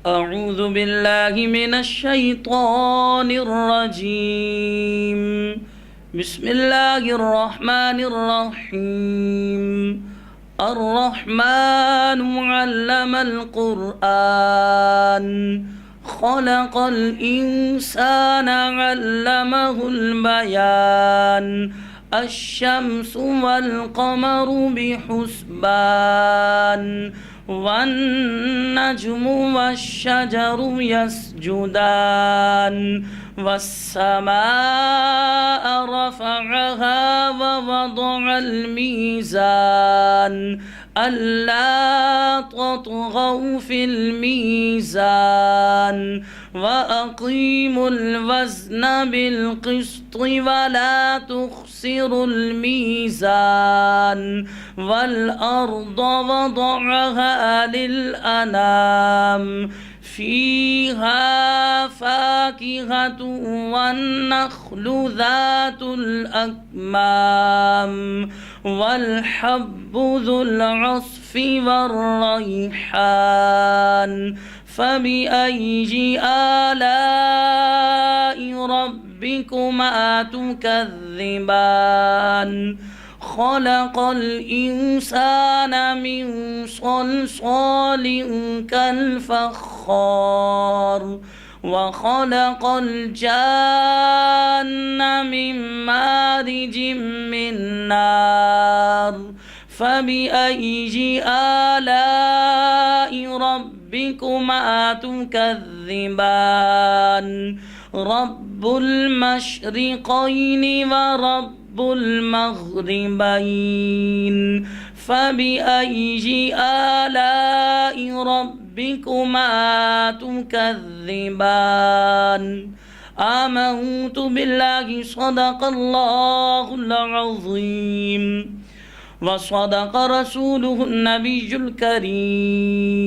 أعوذ بالله من الشيطان الرجيم. بسم الله الرحمن الرحيم. الرحمن علم القرآن خلق الإنسان علمه البيان. الشمس والقمر بحسبان والنجم والشجر يسجدان والسماء رفعها ووضع الميزان ألا تطغوا في الميزان وأقيموا الوزن بالقسط ولا تخسروا الميزان والأرض وضعها للأنام فيها فاكهة والنخل ذات الأكمام والحب ذو العصف والريحان. فبأي آلاء ربكما تكذبان؟ خلق الإنسان من صلصال كالفخار وخلق الجان من مارج من نار. فبأي آلاء ربكما تكذبان؟ رب المشرقين ورب المغربين. فبأي آلاء ربكما تكذبان؟ آمنت بالله صدق الله العظيم وصدق رسوله النبي الكريم.